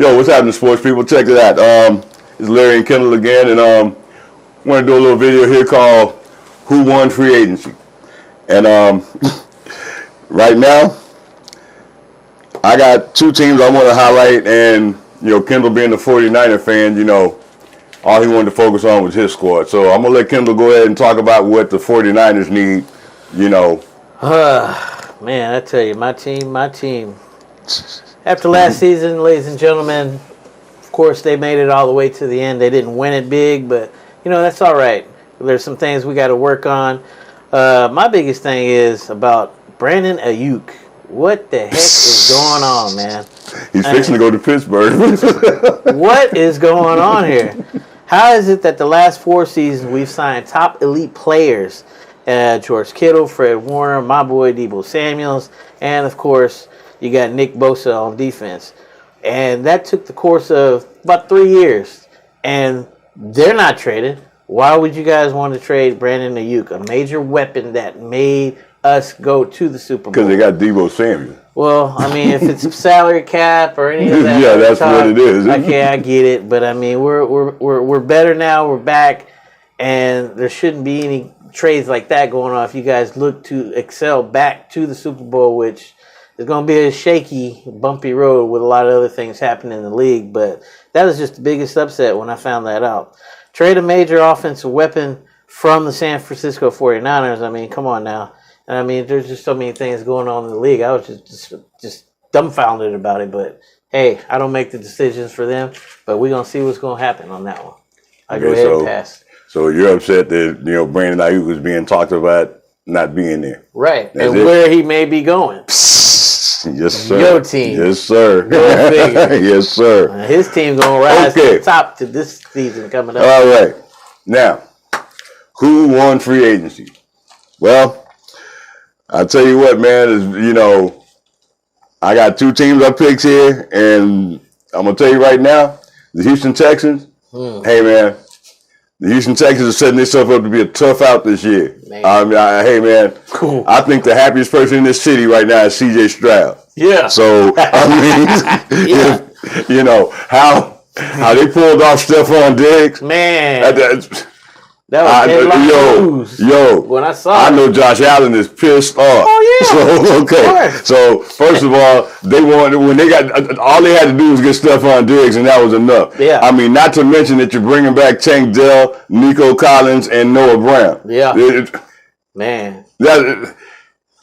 Yo, what's happening, sports people? Check it out. It's Larry and Kendall again, and want to do a little video here called "Who Won Free Agency?" And right now, I got two teams I want to highlight, and Kendall being the 49er fan, all he wanted to focus on was his squad. So I'm gonna let Kendall go ahead and talk about what the 49ers need. Man, I tell you, my team. After last season, ladies and gentlemen, of course, they made it all the way to the end. They didn't win it big, but, that's all right. There's some things we got to work on. My biggest thing is about Brandon Ayuk. What the heck is going on, man? He's fixing to go to Pittsburgh. What is going on here? How is it that the last 4 seasons we've signed top elite players? George Kittle, Fred Warner, my boy Deebo Samuels, and, of course, you got Nick Bosa on defense. And that took the course of about 3 years. And they're not traded. Why would you guys want to trade Brandon Ayuk, a major weapon that made us go to the Super Bowl? Because they got Deebo Samuel. Well, I mean, if it's salary cap or any of that, yeah, that's what it is. Okay, I get it, but I mean, we're better now. We're back, and there shouldn't be any trades like that going on if you guys look to excel back to the Super Bowl, which is going to be a shaky, bumpy road with a lot of other things happening in the league. But that was just the biggest upset when I found that out. Trade a major offensive weapon from the San Francisco 49ers. I mean, come on now. And I mean, there's just so many things going on in the league. I was just dumbfounded about it. But, hey, I don't make the decisions for them. But we're going to see what's going to happen on that one. I go ahead and pass. So you're upset that, Brandon Ayuk was being talked about not being there. Right. That's and where he may be going. Yes, sir. Your team. Yes, sir. Yes, sir. His team going to rise to the top to this season coming up. All right. Now, who won free agency? Well, I'll tell you what, man, I got 2 teams I picked here, and I'm going to tell you right now, the Houston Texans, hey, man, the Houston Texans are setting themselves up to be a tough out this year. Hey, man, cool. I think the happiest person in this city right now is C.J. Stroud. Yeah. So, I mean, how they pulled off Stephon Diggs. Man. That was when I saw I know Josh Allen is pissed off. Oh, yeah. So, okay. So, first of all, when they got, all they had to do was get Stephon Diggs, and that was enough. Yeah. I mean, not to mention that you're bringing back Tank Dell, Nico Collins, and Noah Brown. Yeah. Man.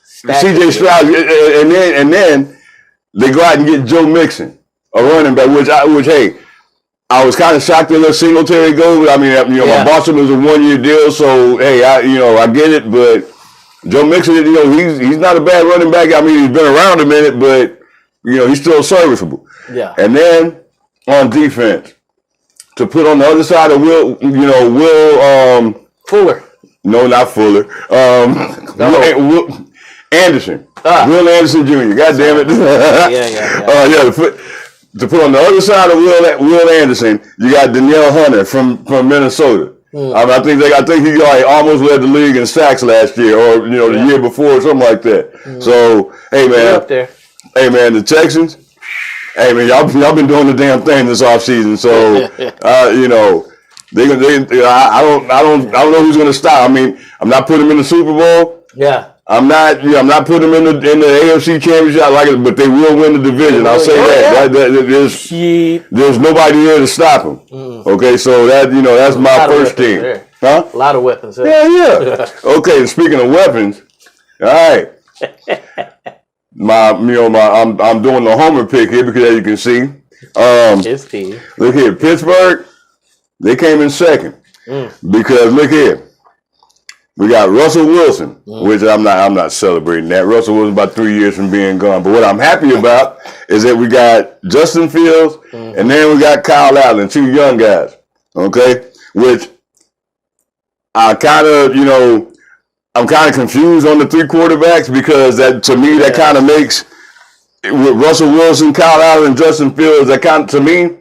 C.J. Stroud, and then they go out and get Joe Mixon, a running back, which hey, I was kind of shocked to let Singletary go. I mean, my Boston was a 1-year deal, so hey, I get it. But Joe Mixon, he's not a bad running back. I mean, he's been around a minute, but he's still serviceable. Yeah. And then on defense, to put on the other side of Will Fuller. No, not Fuller. Will Anderson. Will Anderson Jr. God damn it. Yeah. To put on the other side of Will Anderson, you got Danielle Hunter from Minnesota. I think he almost led the league in sacks last year, or the year before, or something like that. So hey man, up there. Hey man, the Texans. Hey man, y'all been doing the damn thing this offseason. So I don't know who's gonna stop. I mean, I'm not putting them in the Super Bowl. Yeah. I'm not putting them in the AFC Championship. I like it, but they will win the division. I'll say that. There's nobody there to stop them. Okay, so that's my first team. There. Huh? A lot of weapons there. Yeah. Okay, speaking of weapons, all right. I'm doing the homer pick here because as you can see, his team. Look here, Pittsburgh, they came in second because look here. We got Russell Wilson, which I'm not celebrating that. Russell Wilson about 3 years from being gone. But what I'm happy about is that we got Justin Fields and then we got Kyle Allen, 2 young guys. Okay? Which I kind of, I'm kind of confused on the 3 quarterbacks because that to me that kind of makes with Russell Wilson, Kyle Allen, and Justin Fields, to me,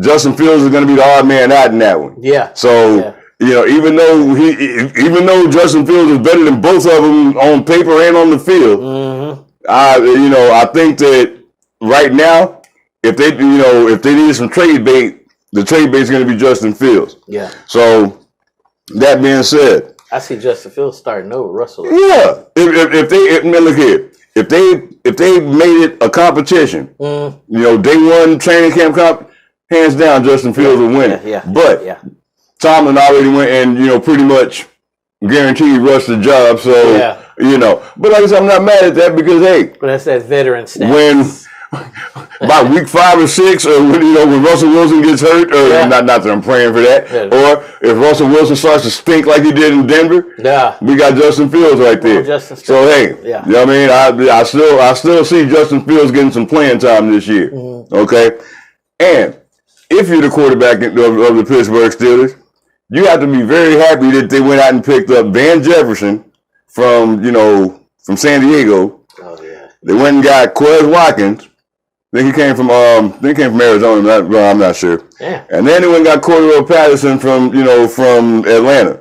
Justin Fields is going to be the odd man out in that one. Yeah. So even though Justin Fields is better than both of them on paper and on the field, I think that right now if they need some trade bait, the trade bait is going to be Justin Fields. Yeah. So that being said, I see Justin Fields starting over Russell. Yeah. Look here. If they made it a competition, day one training camp hands down, Justin Fields will win. Yeah. But Tomlin already went and pretty much guaranteed Russ the job. So but like I said, I'm not mad at that because but that's that veteran status. When by week 5 or 6, or when Russell Wilson gets hurt, or not that I'm praying for that, or if Russell Wilson starts to stink like he did in Denver, we got Justin Fields right there. So hey, you know what I mean? I still see Justin Fields getting some playing time this year. Okay, and if you're the quarterback of the Pittsburgh Steelers, you have to be very happy that they went out and picked up Van Jefferson from San Diego. Oh yeah. They went and got Quez Watkins. I think he came from Arizona. I'm not sure. Yeah. And then they went and got Cordero Patterson from Atlanta,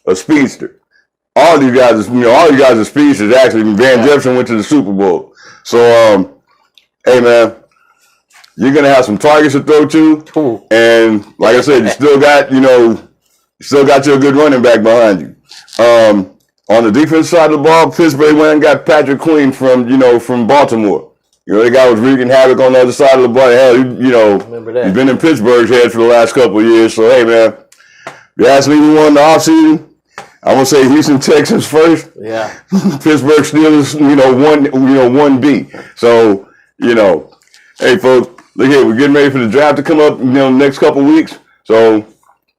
a speedster. All these guys are speedsters. Actually, Van Jefferson went to the Super Bowl. So, hey man, you're gonna have some targets to throw to, and like I said, you still got your good running back behind you. On the defense side of the ball, Pittsburgh went and got Patrick Queen from Baltimore. The guy was wreaking havoc on the other side of the ball. Hell, he's been in Pittsburgh's head for the last couple of years. So, hey, man, if you ask me who won the offseason, I'm going to say Houston Texans first. Yeah. Pittsburgh Steelers, 1B. So, hey, folks, look here. We're getting ready for the draft to come up, next couple of weeks. So,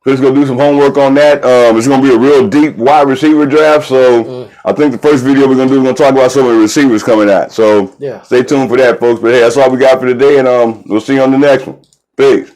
let's go do some homework on that. It's going to be a real deep wide receiver draft. So I think the first video we're going to talk about some of the receivers coming out. So stay tuned for that, folks. But hey, that's all we got for today, and we'll see you on the next one. Peace.